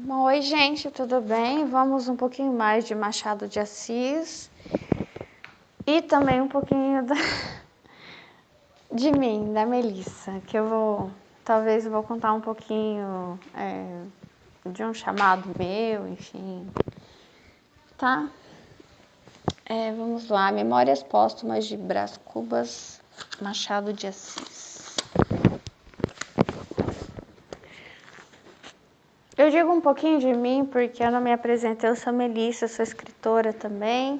Oi, gente, tudo bem? Vamos um pouquinho mais de Machado de Assis e também um pouquinho de mim, da Melissa, que talvez eu vou contar um pouquinho de um chamado meu, enfim, tá? Vamos lá, Memórias Póstumas de Brás Cubas, Machado de Assis. Eu digo um pouquinho de mim porque eu não me apresentei, eu sou Melissa, sou escritora também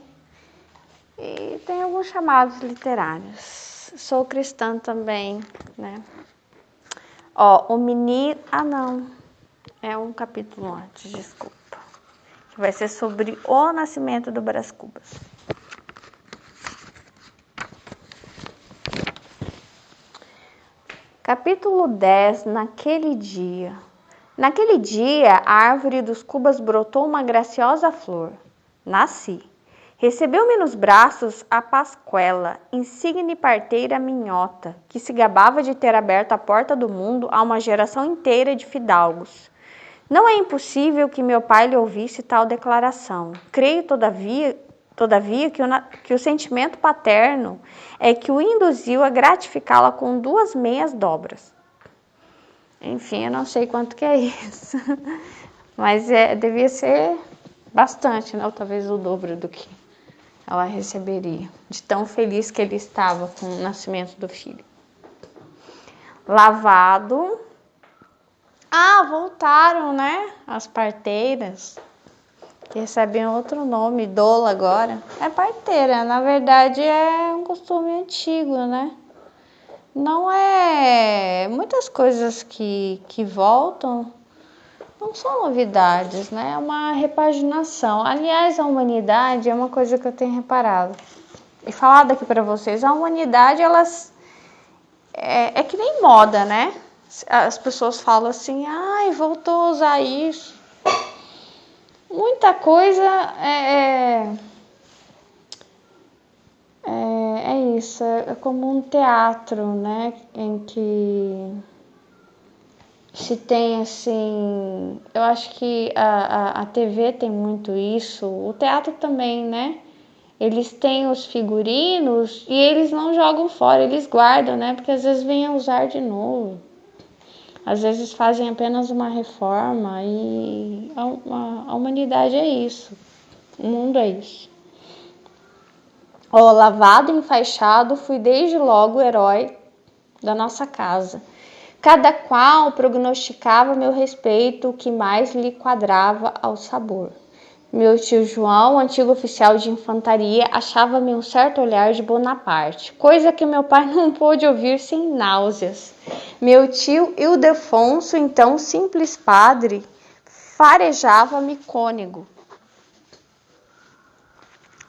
e tenho alguns chamados literários. Sou cristã também, né? O menino... Ah, não. É um capítulo antes, desculpa. Que vai ser sobre o nascimento do Brás Cubas. Capítulo 10, naquele dia. Naquele dia, a árvore dos cubas brotou uma graciosa flor. Nasci. Recebeu-me nos braços a Pasquela, insigne parteira minhota, que se gabava de ter aberto a porta do mundo a uma geração inteira de fidalgos. Não é impossível que meu pai lhe ouvisse tal declaração. Creio, todavia que o sentimento paterno é que o induziu a gratificá-la com 2 meias dobras. Enfim, eu não sei quanto que é isso, mas devia ser bastante, né? Ou talvez o dobro do que ela receberia, de tão feliz que ele estava com o nascimento do filho. Lavado. Voltaram, né? As parteiras, que recebem outro nome, doula agora. É parteira, na verdade é um costume antigo, né? Não é... Muitas coisas que voltam não são novidades, né? É uma repaginação. Aliás, a humanidade é uma coisa que eu tenho reparado. E falado aqui para vocês, a humanidade, elas... É que nem moda, né? As pessoas falam assim, voltou a usar isso. Muita coisa é isso, é como um teatro, né? Em que se tem assim, eu acho que a TV tem muito isso, o teatro também, né? Eles têm os figurinos e eles não jogam fora, eles guardam, né? Porque às vezes vêm a usar de novo. Às vezes fazem apenas uma reforma e a humanidade é isso. O mundo é isso. Lavado e enfaixado, fui desde logo o herói da nossa casa. Cada qual prognosticava meu respeito, o que mais lhe quadrava ao sabor. Meu tio João, antigo oficial de infantaria, achava-me um certo olhar de Bonaparte, coisa que meu pai não pôde ouvir sem náuseas. Meu tio Ildefonso, então simples padre, farejava-me cônego.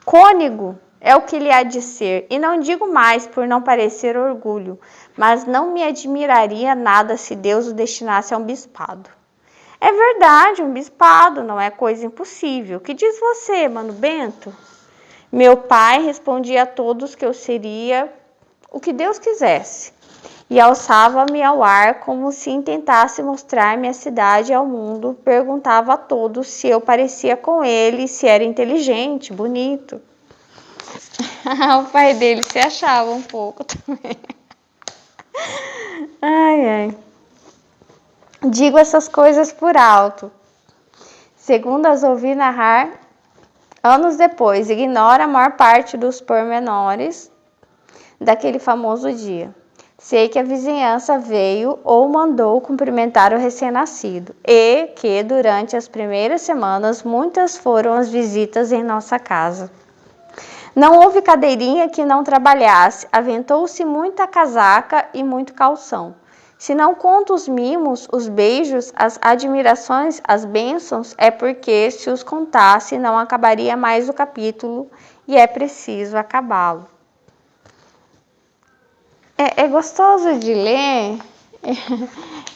Cônego é o que lhe há de ser, e não digo mais por não parecer orgulho, mas não me admiraria nada se Deus o destinasse a um bispado. É verdade, um bispado não é coisa impossível. O que diz você, Mano Bento? Meu pai respondia a todos que eu seria o que Deus quisesse, e alçava-me ao ar como se intentasse mostrar-me a cidade e ao mundo. Perguntava a todos se eu parecia com ele, se era inteligente, bonito. O pai dele se achava um pouco também. Digo essas coisas por alto. Segundo as ouvi narrar anos depois, ignora a maior parte dos pormenores daquele famoso dia. Sei que a vizinhança veio ou mandou cumprimentar o recém-nascido e que, durante as primeiras semanas, muitas foram as visitas em nossa casa. Não houve cadeirinha que não trabalhasse, aventou-se muita casaca e muito calção. Se não conto os mimos, os beijos, as admirações, as bênçãos, é porque, se os contasse, não acabaria mais o capítulo e é preciso acabá-lo. É gostoso de ler,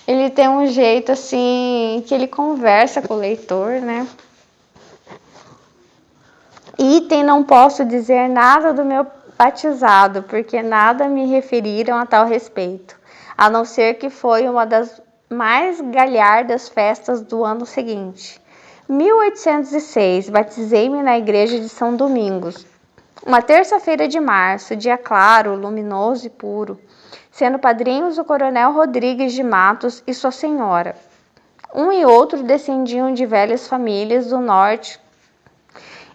ele tem um jeito assim, que ele conversa com o leitor, né? Item, não posso dizer nada do meu batizado, porque nada me referiram a tal respeito, a não ser que foi uma das mais galhardas festas do ano seguinte. 1806, batizei-me na igreja de São Domingos. Uma terça-feira de março, dia claro, luminoso e puro, sendo padrinhos o coronel Rodrigues de Matos e sua senhora. Um e outro descendiam de velhas famílias do norte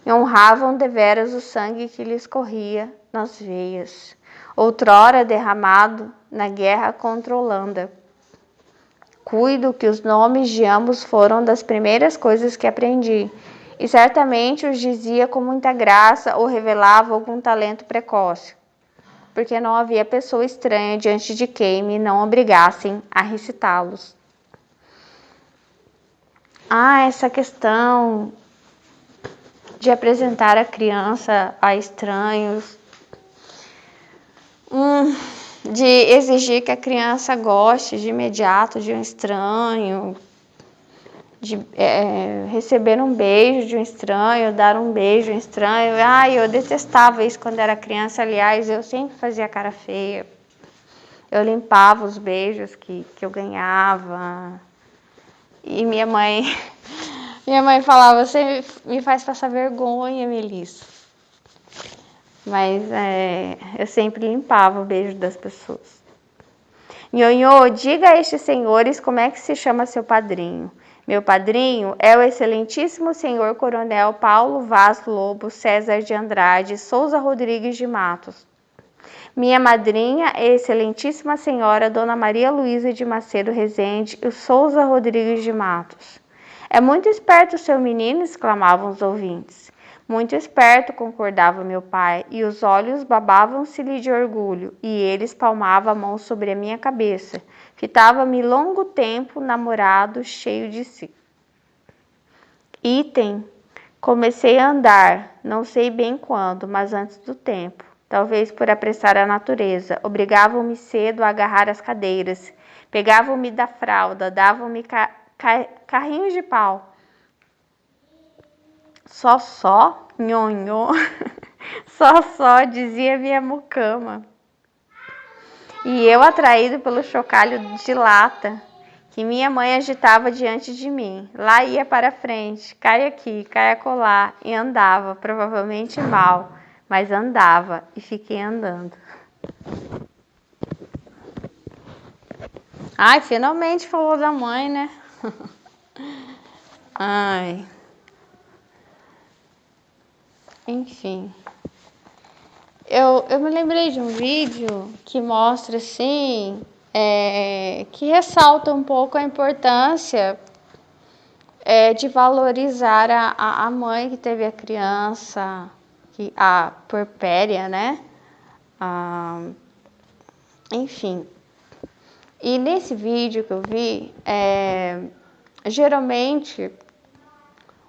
e honravam deveras o sangue que lhes corria nas veias, outrora derramado na guerra contra a Holanda. Cuido que os nomes de ambos foram das primeiras coisas que aprendi, e certamente os dizia com muita graça ou revelava algum talento precoce, porque não havia pessoa estranha diante de quem me não obrigassem a recitá-los. Essa questão de apresentar a criança a estranhos, de exigir que a criança goste de imediato de um estranho, de receber um beijo de um estranho, dar um beijo a um estranho. Eu detestava isso quando era criança. Aliás, eu sempre fazia cara feia. Eu limpava os beijos que eu ganhava. E minha mãe falava: você me faz passar vergonha, Melissa. Mas eu sempre limpava o beijo das pessoas. Nhonhô, diga a estes senhores como é que se chama seu padrinho. Meu padrinho é o excelentíssimo senhor coronel Paulo Vaz Lobo César de Andrade Souza Rodrigues de Matos. Minha madrinha é a excelentíssima senhora Dona Maria Luísa de Macedo Rezende e Souza Rodrigues de Matos. É muito esperto o seu menino, exclamavam os ouvintes. Muito esperto, concordava meu pai, e os olhos babavam-se-lhe de orgulho, e ele espalmava a mão sobre a minha cabeça. Fitava-me longo tempo, namorado, cheio de si. Item. Comecei a andar, não sei bem quando, mas antes do tempo. Talvez por apressar a natureza. Obrigavam-me cedo a agarrar as cadeiras. Pegavam-me da fralda, davam-me carrinhos de pau. Só, nhonhô, só, dizia minha mucama. E eu, atraído pelo chocalho de lata que minha mãe agitava diante de mim, lá ia para frente, cai aqui, cai acolá, e andava, provavelmente mal, mas andava, e fiquei andando. Finalmente falou da mãe, né? Enfim. Eu me lembrei de um vídeo que mostra assim, que ressalta um pouco a importância de valorizar a mãe que teve a criança, a puerpéria, né? Enfim. E nesse vídeo que eu vi, geralmente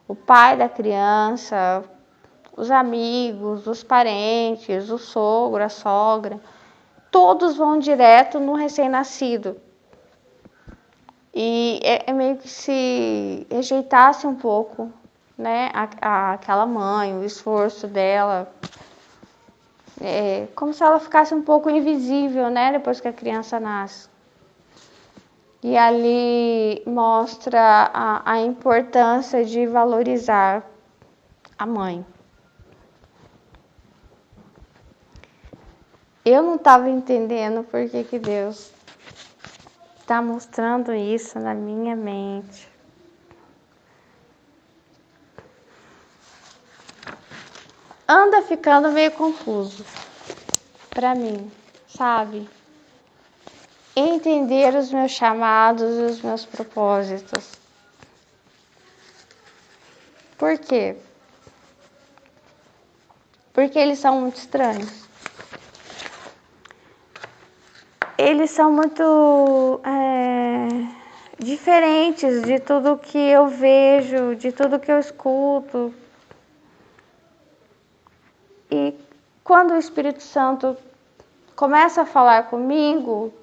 o pai da criança, os amigos, os parentes, o sogro, a sogra, todos vão direto no recém-nascido. E é meio que se rejeitasse um pouco, né, aquela mãe, o esforço dela. Como se ela ficasse um pouco invisível, né, depois que a criança nasce. E ali mostra a importância de valorizar a mãe. Eu não estava entendendo por que Deus está mostrando isso na minha mente. Anda ficando meio confuso para mim, sabe? Entender os meus chamados e os meus propósitos. Por quê? Porque eles são muito estranhos. Eles são muito diferentes de tudo que eu vejo, de tudo que eu escuto. E quando o Espírito Santo começa a falar comigo,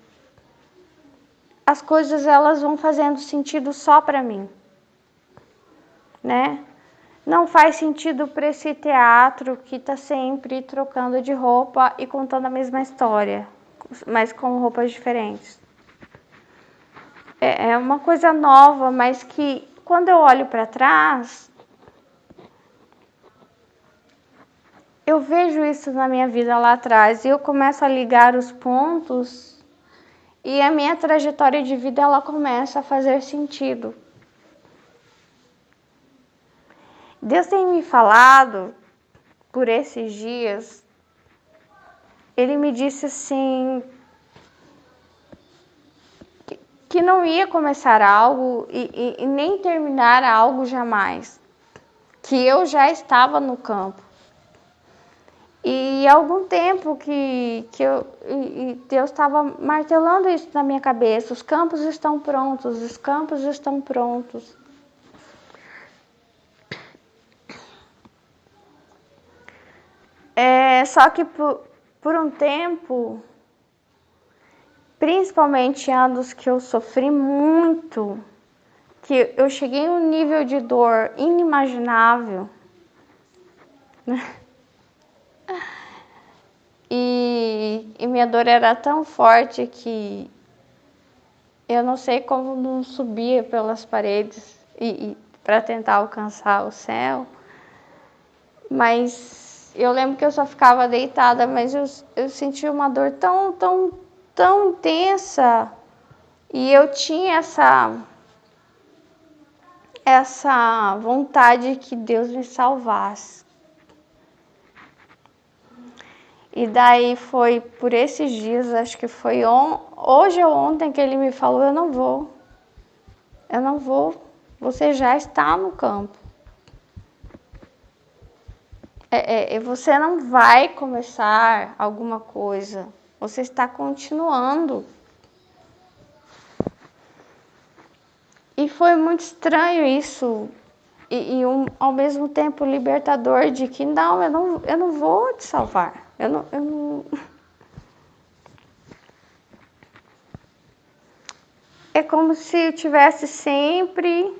as coisas elas vão fazendo sentido só para mim, né? Não faz sentido para esse teatro que está sempre trocando de roupa e contando a mesma história, mas com roupas diferentes. é uma coisa nova, mas que quando eu olho para trás, eu vejo isso na minha vida lá atrás e eu começo a ligar os pontos e a minha trajetória de vida ela começa a fazer sentido. Deus tem me falado por esses dias, Ele me disse assim, que não ia começar algo e nem terminar algo jamais, que eu já estava no campo. E há algum tempo que Deus estava martelando isso na minha cabeça, os campos estão prontos, os campos estão prontos. Só que por um tempo, principalmente anos que eu sofri muito, que eu cheguei a um nível de dor inimaginável, né? E minha dor era tão forte que eu não sei como não subia pelas paredes para tentar alcançar o céu, mas eu lembro que eu só ficava deitada, mas eu sentia uma dor tão intensa e eu tinha essa vontade que Deus me salvasse. E daí foi por esses dias, acho que foi hoje ou ontem que ele me falou, eu não vou, você já está no campo. Você não vai começar alguma coisa, você está continuando. E foi muito estranho isso, ao mesmo tempo libertador de que não, eu não vou te salvar. Eu não... É como se eu tivesse sempre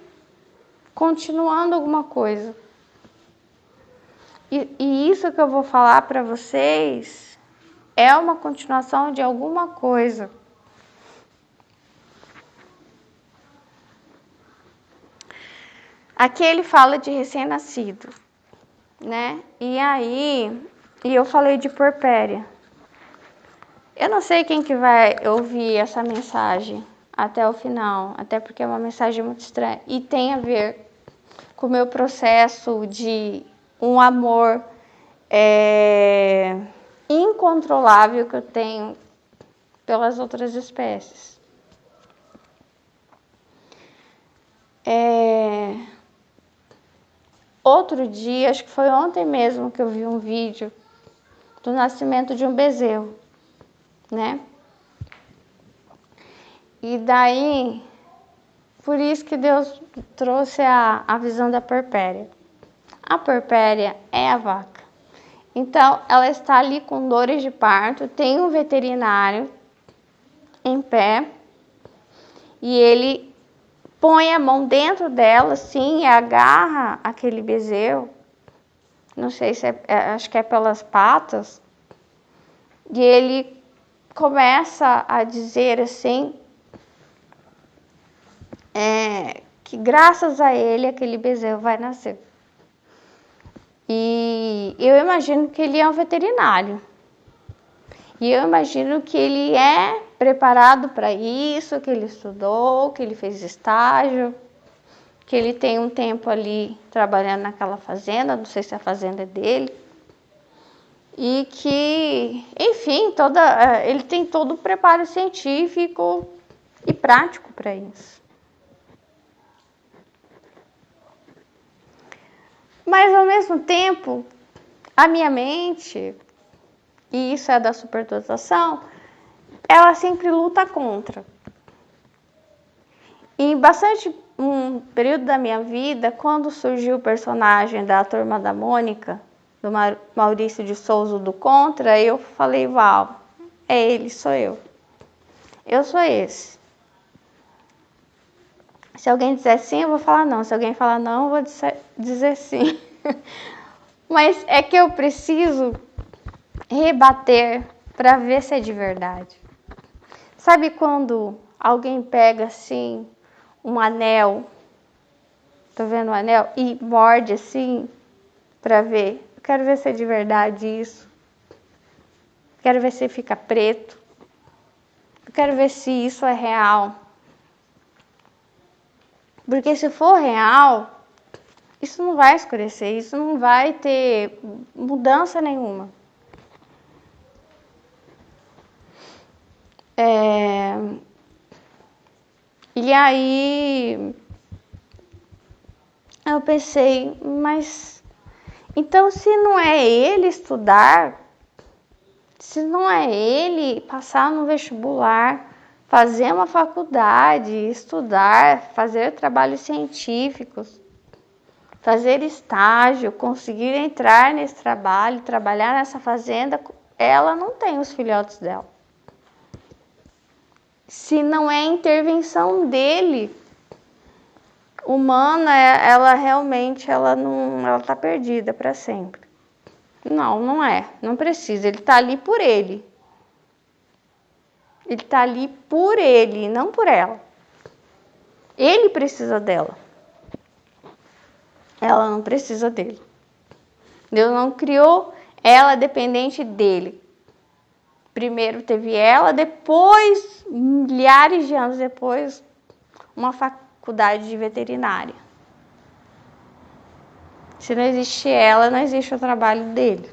continuando alguma coisa. E isso que eu vou falar para vocês é uma continuação de alguma coisa. Aqui ele fala de recém-nascido, né? E eu falei de porpéria. Eu não sei quem que vai ouvir essa mensagem até o final, até porque é uma mensagem muito estranha e tem a ver com o meu processo de um amor incontrolável que eu tenho pelas outras espécies. Outro dia, acho que foi ontem mesmo que eu vi um vídeo do nascimento de um bezerro, né? E daí, por isso que Deus trouxe a visão da porpéria. A porpéria é a vaca. Então, ela está ali com dores de parto, tem um veterinário em pé e ele põe a mão dentro dela, assim, e agarra aquele bezerro. Não sei se acho que é pelas patas. E ele começa a dizer assim, que graças a ele aquele bezerro vai nascer. E eu imagino que ele é um veterinário. E eu imagino que ele é preparado para isso, que ele estudou, que ele fez estágio, que ele tem um tempo ali trabalhando naquela fazenda, não sei se a fazenda é dele. E que, enfim, ele tem todo o preparo científico e prático para isso. Mas, ao mesmo tempo, a minha mente, e isso é da superdotação, ela sempre luta contra. E bastante um período da minha vida, quando surgiu o personagem da Turma da Mônica, do Maurício de Souza do Contra, eu falei, Val, é ele, sou eu. Eu sou esse. Se alguém disser sim, eu vou falar não. Se alguém falar não, eu vou dizer sim. Mas é que eu preciso rebater para ver se é de verdade. Sabe quando alguém pega assim um anel, tá vendo o anel? E morde assim para ver. Eu quero ver se é de verdade isso. Quero ver se fica preto. Eu quero ver se isso é real. Porque se for real, isso não vai escurecer, isso não vai ter mudança nenhuma. E aí eu pensei, mas então se não é ele estudar, se não é ele passar no vestibular, fazer uma faculdade, estudar, fazer trabalhos científicos, fazer estágio, conseguir entrar nesse trabalho, trabalhar nessa fazenda, ela não tem os filhotes dela. Se não é intervenção dele, humana, ela realmente ela tá perdida para sempre. Não, não é. Não precisa. Ele tá ali por ele. Ele tá ali por ele, não por ela. Ele precisa dela. Ela não precisa dele. Deus não criou ela dependente dele. Primeiro teve ela, depois, milhares de anos depois, uma faculdade de veterinária. Se não existe ela, não existe o trabalho dele.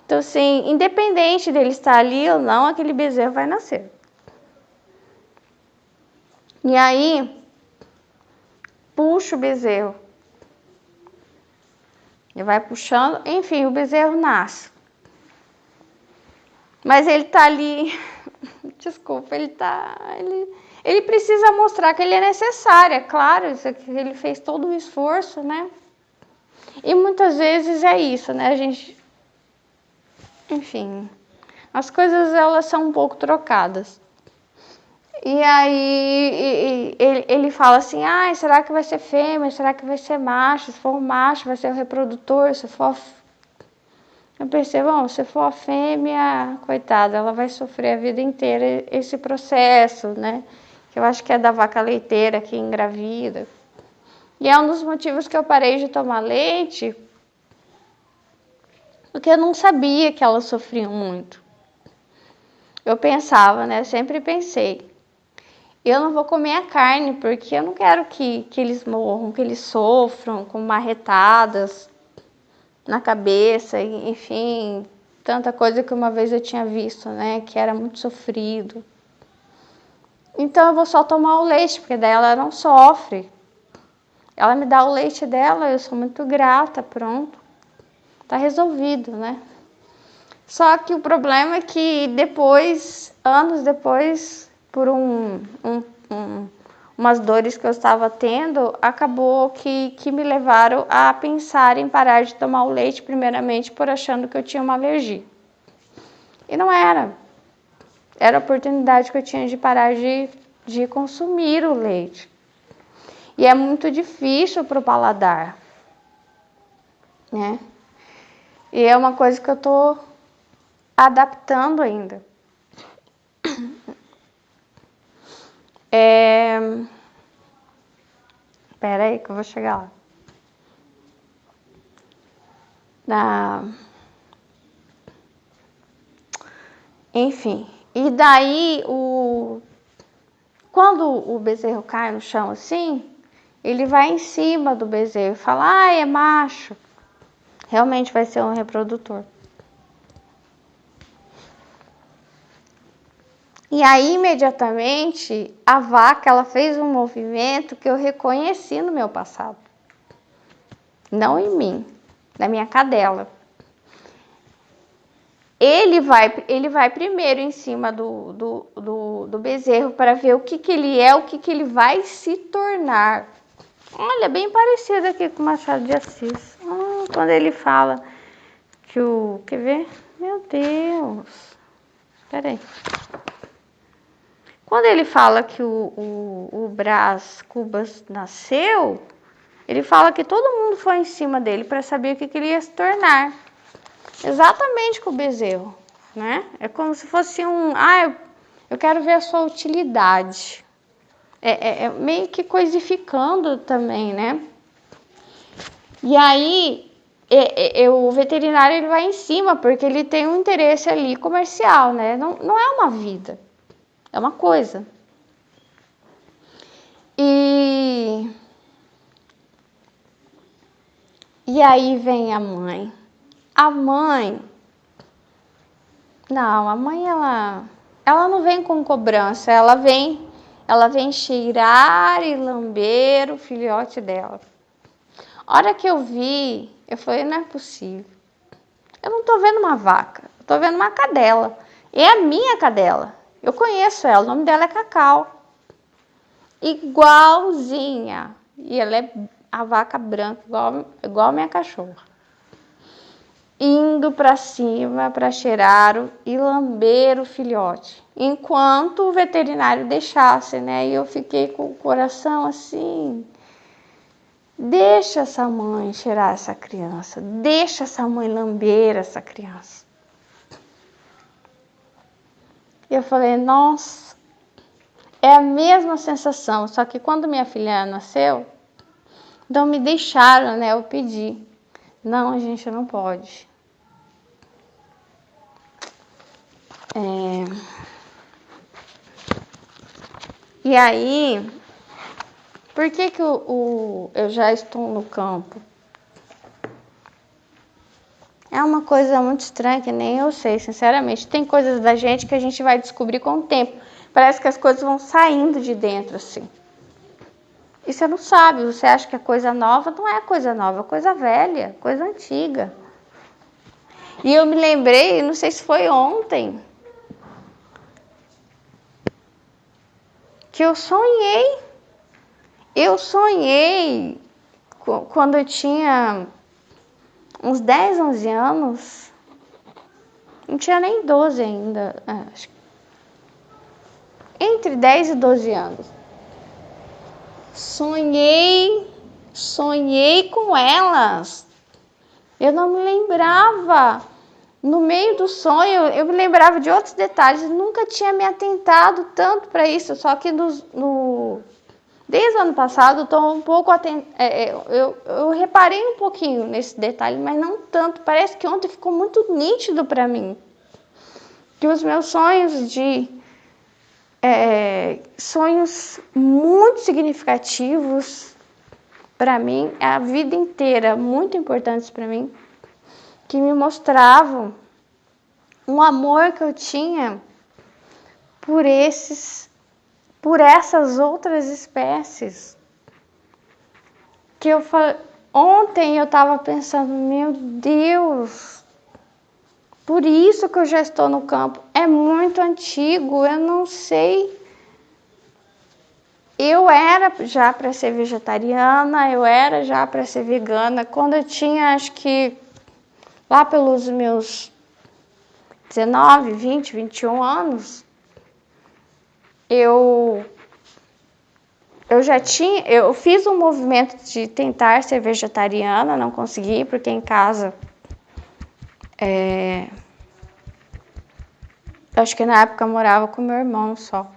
Então, assim, independente dele estar ali ou não, aquele bezerro vai nascer. E aí, puxa o bezerro. Ele vai puxando, enfim, o bezerro nasce. Mas ele tá ali, desculpa, ele precisa mostrar que ele é necessário, é claro, ele fez todo o esforço, né? E muitas vezes é isso, né? A gente, enfim, as coisas elas são um pouco trocadas. E aí ele fala assim, será que vai ser fêmea? Será que vai ser macho? Se for macho, vai ser o reprodutor. Se for... Eu pensei, bom, se for a fêmea, coitada, ela vai sofrer a vida inteira esse processo, né? Que eu acho que é da vaca leiteira que engravida. E é um dos motivos que eu parei de tomar leite, porque eu não sabia que elas sofriam muito. Eu pensava, né? Eu sempre pensei, eu não vou comer a carne, porque eu não quero que eles morram, que eles sofram com marretadas na cabeça, enfim, tanta coisa que uma vez eu tinha visto, né, que era muito sofrido. Então eu vou só tomar o leite, porque daí ela não sofre. Ela me dá o leite dela, eu sou muito grata, pronto. Tá resolvido, né? Só que o problema é que depois, anos depois, por umas dores que eu estava tendo, acabou que me levaram a pensar em parar de tomar o leite, primeiramente por achando que eu tinha uma alergia. E não era. Era a oportunidade que eu tinha de parar de consumir o leite. E é muito difícil para o paladar, né? E é uma coisa que eu tô adaptando ainda. Espera aí que eu vou chegar lá. Enfim, e daí quando o bezerro cai no chão assim, ele vai em cima do bezerro e fala, é macho. Realmente vai ser um reprodutor. E aí, imediatamente, a vaca ela fez um movimento que eu reconheci no meu passado. Não em mim, na minha cadela. Ele vai primeiro em cima do bezerro para ver o que ele é, o que ele vai se tornar. Olha, bem parecido aqui com o Machado de Assis. Quando ele fala que quer ver? Meu Deus. Espera aí. Quando ele fala que o Brás Cubas nasceu, ele fala que todo mundo foi em cima dele para saber o que ele ia se tornar. Exatamente com o bezerro, né? É como se fosse Eu quero ver a sua utilidade. Meio que coisificando também, né? E aí, o veterinário ele vai em cima, porque ele tem um interesse ali comercial, né? Não é uma vida, é uma coisa. E aí vem a mãe. A mãe ela não vem com cobrança, ela vem cheirar e lamber o filhote dela. A hora que eu vi, eu falei, não é possível. Eu não tô vendo uma vaca, eu tô vendo uma cadela. E é a minha cadela. Eu conheço ela, o nome dela é Cacau. Igualzinha. E ela é a vaca branca, igual a minha cachorra. Indo para cima para cheirar e lamber o filhote, enquanto o veterinário deixasse, né? E eu fiquei com o coração assim, deixa essa mãe cheirar essa criança, deixa essa mãe lamber essa criança. E eu falei, nossa, é a mesma sensação, só que quando minha filha nasceu, não me deixaram, né? Eu pedi, não, a gente não pode. E aí, por que eu já estou no campo? É uma coisa muito estranha que nem eu sei, sinceramente. Tem coisas da gente que a gente vai descobrir com o tempo. Parece que as coisas vão saindo de dentro, assim. E você não sabe, você acha que é coisa nova, não é coisa nova, é coisa velha, coisa antiga. E eu me lembrei, não sei se foi ontem, que eu sonhei. Eu sonhei quando eu tinha uns 10, 11 anos. Não tinha nem 12 ainda. Acho que entre 10 e 12 anos. Sonhei com elas. Eu não me lembrava. No meio do sonho, eu me lembrava de outros detalhes. Nunca tinha me atentado tanto para isso. Só que desde o ano passado, estou um pouco eu reparei um pouquinho nesse detalhe, mas não tanto. Parece que ontem ficou muito nítido para mim. Que os meus sonhos sonhos muito significativos para mim, a vida inteira, muito importantes para mim, que me mostravam um amor que eu tinha por essas outras espécies. Que ontem eu estava pensando, meu Deus, por isso que eu já estou no campo. É muito antigo, eu não sei. Eu era já para ser vegetariana, eu era já para ser vegana. Quando eu tinha, acho que lá pelos meus 19, 20, 21 anos, eu fiz um movimento de tentar ser vegetariana, não consegui, porque em casa, acho que na época eu morava com meu irmão só.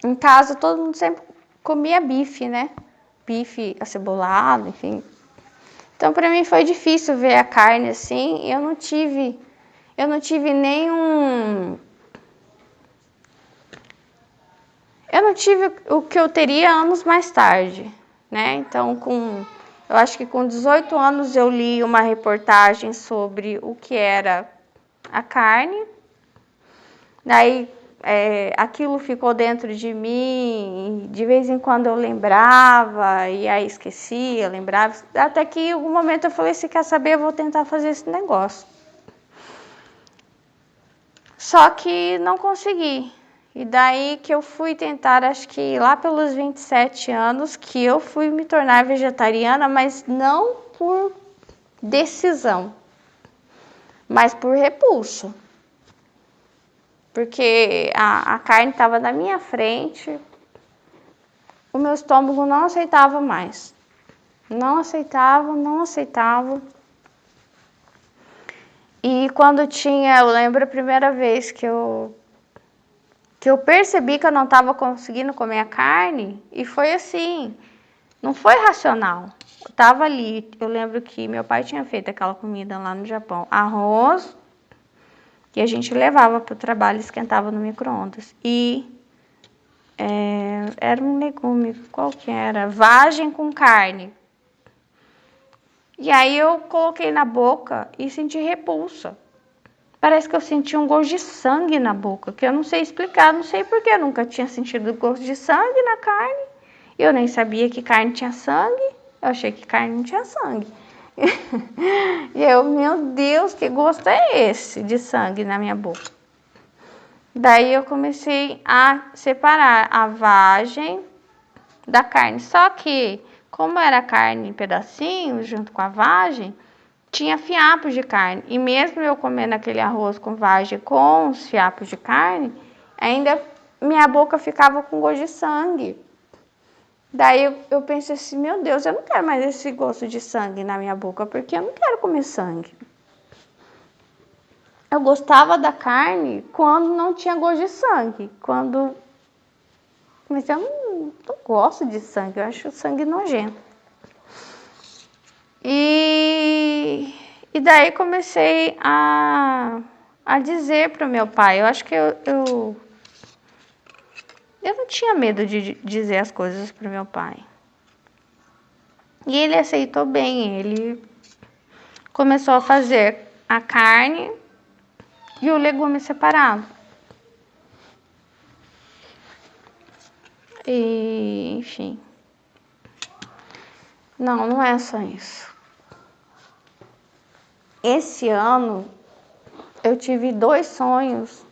Em casa todo mundo sempre comia bife, né? Bife acebolado, enfim. Então para mim foi difícil ver a carne assim. Eu não tive o que eu teria anos mais tarde, né? Então eu acho que com 18 anos eu li uma reportagem sobre o que era a carne. Daí aquilo ficou dentro de mim, de vez em quando eu lembrava, e aí esquecia, lembrava, até que em algum momento eu falei, se quer saber, eu vou tentar fazer esse negócio. Só que não consegui. E daí que eu fui tentar, acho que lá pelos 27 anos, que eu fui me tornar vegetariana, mas não por decisão, mas por repulso. Porque a carne estava na minha frente, o meu estômago não aceitava mais. Não aceitava. E quando eu lembro a primeira vez que eu percebi que eu não estava conseguindo comer a carne, e foi assim, não foi racional. Eu tava ali, eu lembro que meu pai tinha feito aquela comida lá no Japão, arroz, que a gente levava para o trabalho e esquentava no micro-ondas. E era um legume, qual que era? Vagem com carne. E aí eu coloquei na boca e senti repulsa. Parece que eu senti um gosto de sangue na boca, que eu não sei explicar, não sei porquê, eu nunca tinha sentido gosto de sangue na carne. Eu nem sabia que carne tinha sangue, eu achei que carne não tinha sangue. E eu, meu Deus, que gosto é esse de sangue na minha boca? Daí eu comecei a separar a vagem da carne. Só que, como era carne em pedacinhos, junto com a vagem, tinha fiapos de carne. E mesmo eu comendo aquele arroz com vagem com os fiapos de carne, ainda minha boca ficava com gosto de sangue. Daí eu pensei assim, meu Deus, eu não quero mais esse gosto de sangue na minha boca, porque eu não quero comer sangue. Eu gostava da carne quando não tinha gosto de sangue. Mas eu não gosto de sangue, eu acho o sangue nojento. E daí comecei a dizer para o meu pai, eu acho que eu não tinha medo de dizer as coisas para o meu pai. E ele aceitou bem, ele começou a fazer a carne e o legume separado. E, enfim. Não é só isso. Esse ano eu tive 2 sonhos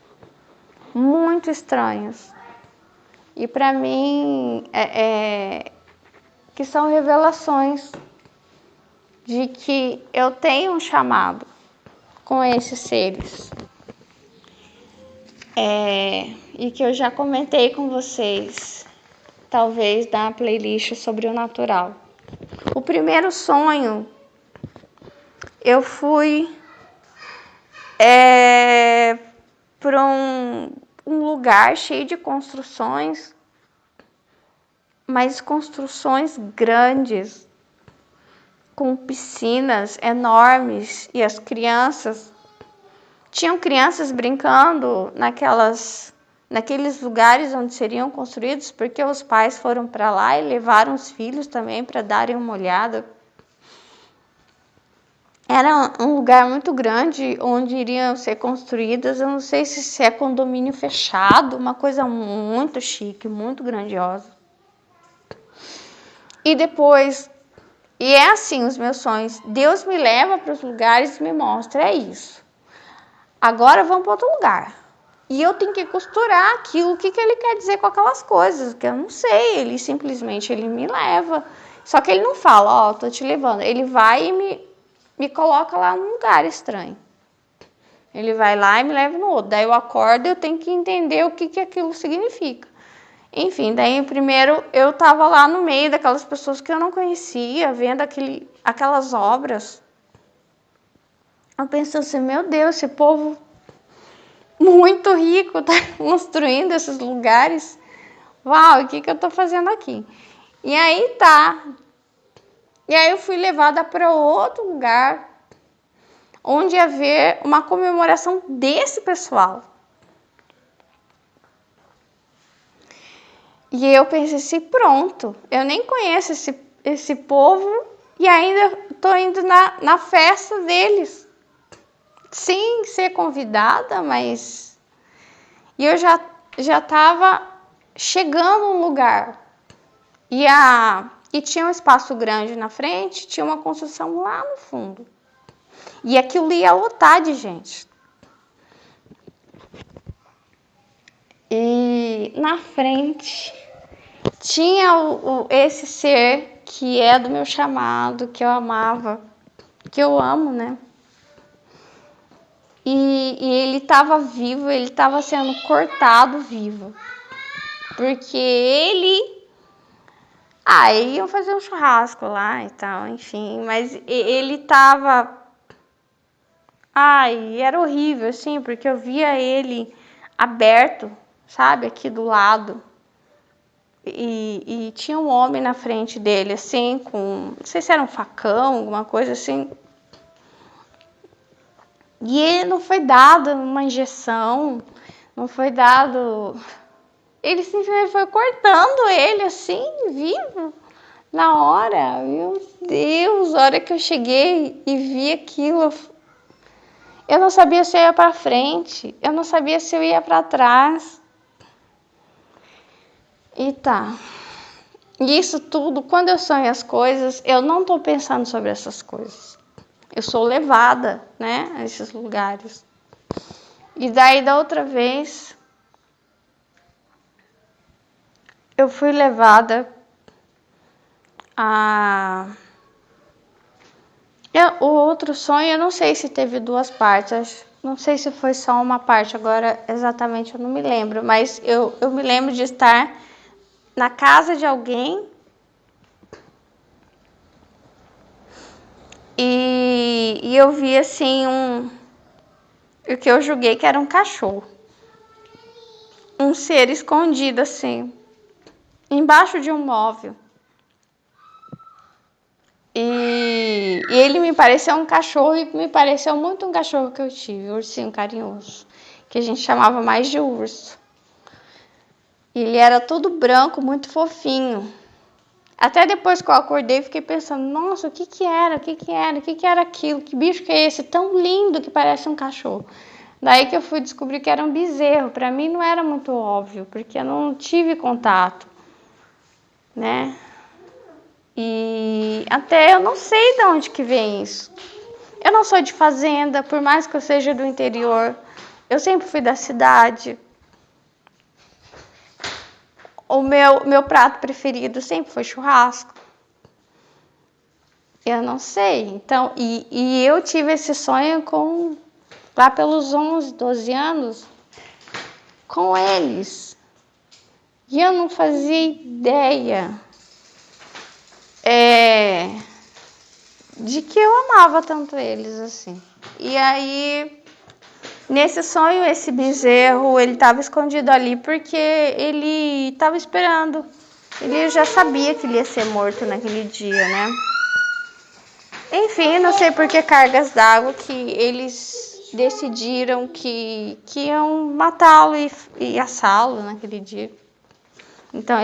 muito estranhos. E para mim que são revelações de que eu tenho um chamado com esses seres. E que eu já comentei com vocês, talvez na playlist sobre o natural. O primeiro sonho, eu fui para um lugar cheio de construções, mas construções grandes, com piscinas enormes, e as crianças... Tinham crianças brincando naqueles lugares onde seriam construídos, porque os pais foram para lá e levaram os filhos também para darem uma olhada. Era um lugar muito grande onde iriam ser construídas, eu não sei se é condomínio fechado, uma coisa muito chique, muito grandiosa. E depois, e é assim os meus sonhos, Deus me leva para os lugares e me mostra, é isso. Agora vamos para outro lugar. E eu tenho que costurar aquilo, o que ele quer dizer com aquelas coisas, que eu não sei, ele simplesmente me leva. Só que ele não fala, tô te levando. Ele vai e me coloca lá num lugar estranho. Ele vai lá e me leva no outro. Daí eu acordo e eu tenho que entender o que aquilo significa. Enfim, daí primeiro eu tava lá no meio daquelas pessoas que eu não conhecia, vendo aquelas obras. Eu penso assim, meu Deus, esse povo muito rico tá construindo esses lugares. Uau, o que eu tô fazendo aqui? E aí tá. E aí eu fui levada para outro lugar, onde ia haver uma comemoração desse pessoal. E eu pensei assim, pronto, eu nem conheço esse povo e ainda tô indo na festa deles. Sem ser convidada, mas... E eu já tava chegando no lugar. E tinha um espaço grande na frente, tinha uma construção lá no fundo. E aquilo ia lotar de gente. E na frente tinha esse ser que é do meu chamado, que eu amava, que eu amo, né? E ele estava vivo, ele estava sendo cortado vivo. Porque iam fazer um churrasco lá e tal, enfim. Mas ele estava Ai, era horrível, assim, porque eu via ele aberto, sabe, aqui do lado. E tinha um homem na frente dele, assim, com, não sei se era um facão, alguma coisa assim. E ele não foi dado uma injeção, não foi dado. Ele simplesmente foi cortando ele assim, vivo, na hora. Meu Deus, a hora que eu cheguei e vi aquilo, eu não sabia se eu ia para frente, eu não sabia se eu ia para trás. E tá. E isso tudo, quando eu sonho as coisas, eu não tô pensando sobre essas coisas. Eu sou levada, né, a esses lugares. E daí, da outra vez, eu fui levada a... O outro sonho, eu não sei se teve duas partes, não sei se foi só uma parte, agora exatamente eu não me lembro, mas eu me lembro de estar na casa de alguém e eu vi assim o que eu julguei que era um cachorro. Um ser escondido assim, embaixo de um móvel. E ele me pareceu um cachorro e me pareceu muito um cachorro que eu tive, um ursinho carinhoso, que a gente chamava mais de urso. Ele era todo branco, muito fofinho. Até depois que eu acordei, fiquei pensando, nossa, o que que era? O que que era? O que que era aquilo? Que bicho que é esse tão lindo que parece um cachorro? Daí que eu fui descobrir que era um bezerro. Para mim não era muito óbvio, porque eu não tive contato, né? E até eu não sei de onde que vem isso. Eu não sou de fazenda, por mais que eu seja do interior. Eu sempre fui da cidade. O meu prato preferido sempre foi churrasco. Eu não sei. Então, e eu tive esse sonho lá pelos 11, 12 anos, com eles. E eu não fazia ideia de que eu amava tanto eles assim. E aí, nesse sonho, esse bezerro, ele estava escondido ali porque ele estava esperando. Ele já sabia que ele ia ser morto naquele dia, né? Enfim, não sei por que cargas d'água que eles decidiram que iam matá-lo e assá-lo naquele dia. Então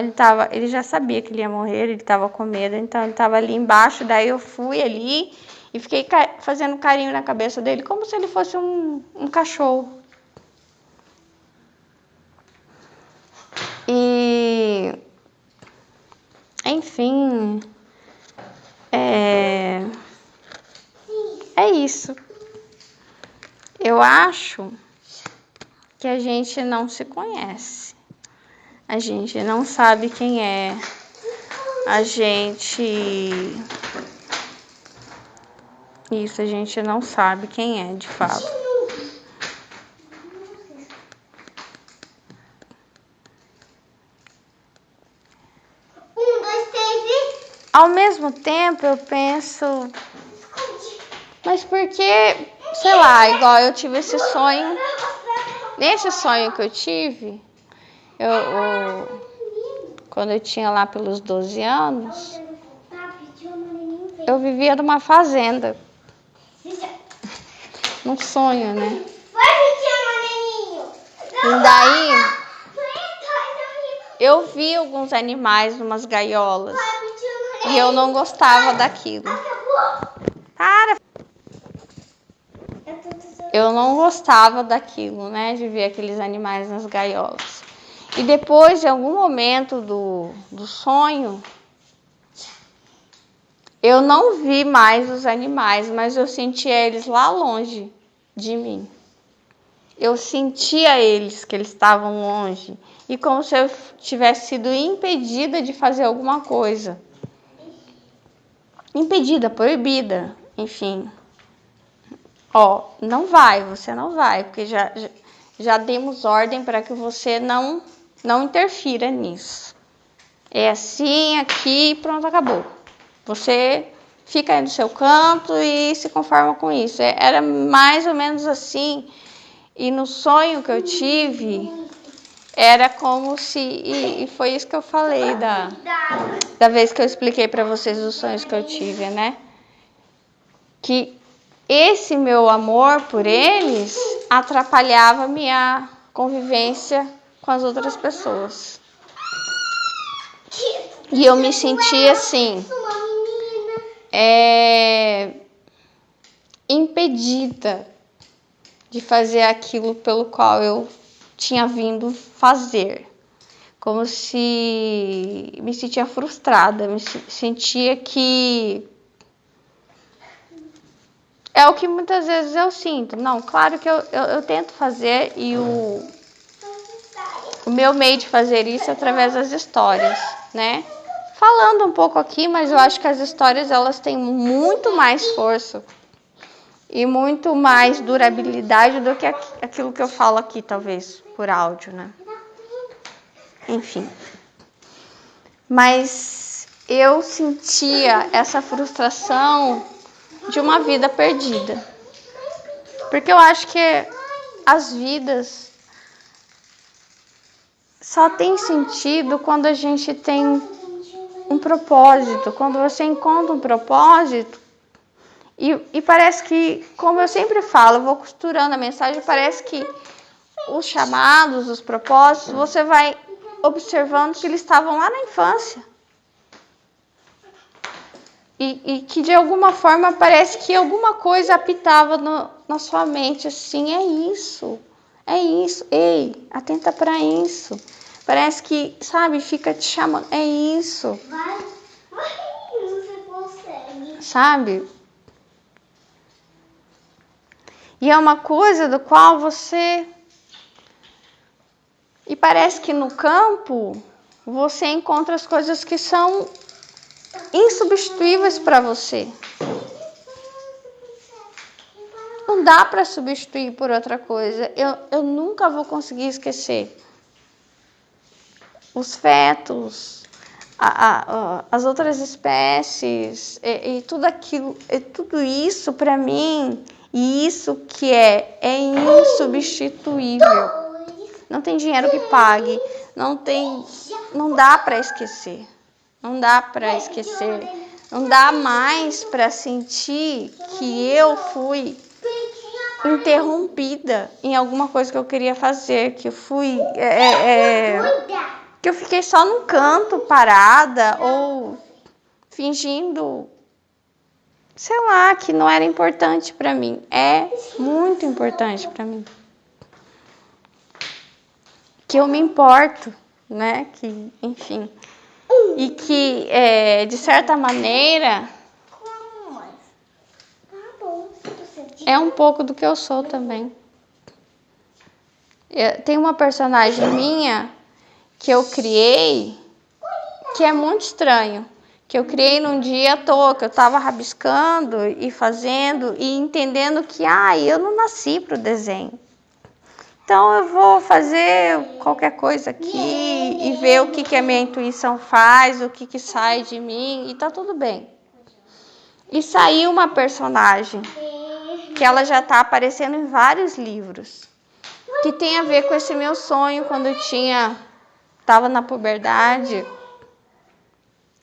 ele já sabia que ele ia morrer, ele estava com medo, então ele estava ali embaixo. Daí eu fui ali e fiquei fazendo carinho na cabeça dele, como se ele fosse um cachorro. E, enfim, é isso. Eu acho que a gente não se conhece. A gente não sabe quem é. A gente não sabe quem é, de fato. Ao mesmo tempo, eu penso, mas por que, sei lá, igual eu tive esse sonho, nesse sonho que eu tive, quando eu tinha lá pelos 12 anos, eu vivia numa fazenda, num sonho, né? E daí, eu vi alguns animais numas gaiolas e eu não gostava daquilo. Para! Eu não gostava daquilo, né? De ver aqueles animais nas gaiolas. E depois, em algum momento do sonho, eu não vi mais os animais, mas eu sentia eles lá longe de mim. Eu sentia eles, que eles estavam longe. E como se eu tivesse sido impedida de fazer alguma coisa. Impedida, proibida, enfim. Ó, não vai, você não vai, porque já demos ordem para que você não interfira nisso. É assim, aqui, pronto, acabou. Você fica aí no seu canto e se conforma com isso. Era mais ou menos assim. E no sonho que eu tive, era como se... E foi isso que eu falei da vez que eu expliquei para vocês os sonhos que eu tive, né? Que esse meu amor por eles atrapalhava minha convivência com as outras pessoas. E eu me sentia assim, impedida de fazer aquilo pelo qual eu tinha vindo fazer. Como se me sentia frustrada, me sentia que... É o que muitas vezes eu sinto. Não, claro que eu tento fazer e o meu meio de fazer isso é através das histórias, né? Falando um pouco aqui, mas eu acho que as histórias elas têm muito mais força e muito mais durabilidade do que aquilo que eu falo aqui, talvez, por áudio, né? Enfim. Mas eu sentia essa frustração de uma vida perdida. Porque eu acho que as vidas só tem sentido quando a gente tem um propósito. Quando você encontra um propósito, e parece que, como eu sempre falo, eu vou costurando a mensagem, parece que os chamados, os propósitos, você vai observando que eles estavam lá na infância. E que de alguma forma parece que alguma coisa apitava na sua mente, assim, é isso, ei, atenta para isso. Parece que, sabe, fica te chamando, é isso. Vai, você consegue. Sabe? E é uma coisa do qual você... E parece que no campo você encontra as coisas que são insubstituíveis para você. Não dá para substituir por outra coisa. Eu nunca vou conseguir esquecer os fetos, as outras espécies e tudo aquilo, tudo isso para mim, e isso que é insubstituível. Não tem dinheiro que pague, não dá para esquecer. Não dá para esquecer. Não dá mais para sentir que eu fui interrompida em alguma coisa que eu queria fazer, que eu fui... que eu fiquei só num canto parada ou fingindo, sei lá, que não era importante para mim. É muito importante para mim. Que eu me importo, né? Que, enfim... E que, de certa maneira, é um pouco do que eu sou também. Tem uma personagem minha que eu criei, que é muito estranho. Que eu criei num dia à toa, que eu estava rabiscando e fazendo e entendendo que, eu não nasci para o desenho. Então eu vou fazer qualquer coisa aqui e ver o que a minha intuição faz, o que sai de mim e tá tudo bem. E saiu uma personagem que ela já tá aparecendo em vários livros, que tem a ver com esse meu sonho quando eu tava na puberdade,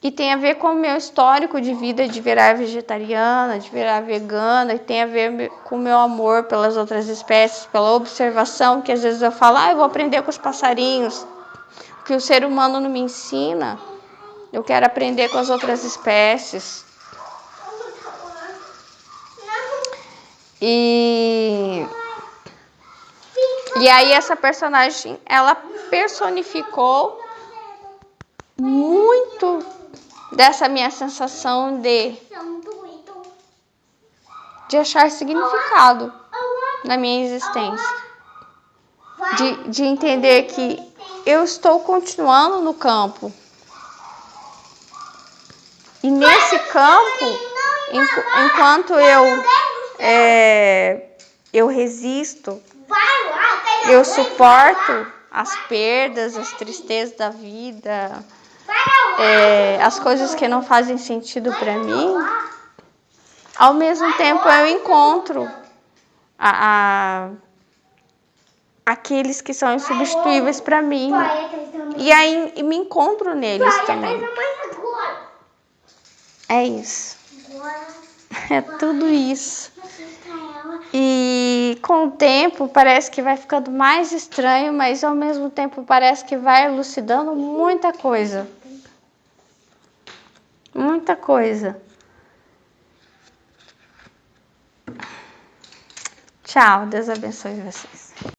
que tem a ver com o meu histórico de vida de virar vegetariana, de virar vegana, e tem a ver com o meu amor pelas outras espécies, pela observação, que às vezes eu falo, eu vou aprender com os passarinhos, que o ser humano não me ensina, eu quero aprender com as outras espécies. E aí essa personagem, ela personificou muito dessa minha sensação de achar significado na minha existência. De entender que eu estou continuando no campo. E nesse campo, enquanto eu resisto, eu suporto as perdas, as tristezas da vida, as coisas que não fazem sentido para mim, ao mesmo tempo eu encontro aqueles que são insubstituíveis para mim. E aí me encontro neles também. É isso. É tudo isso. E com o tempo parece que vai ficando mais estranho, mas ao mesmo tempo parece que vai elucidando muita coisa. Muita coisa. Tchau, Deus abençoe vocês.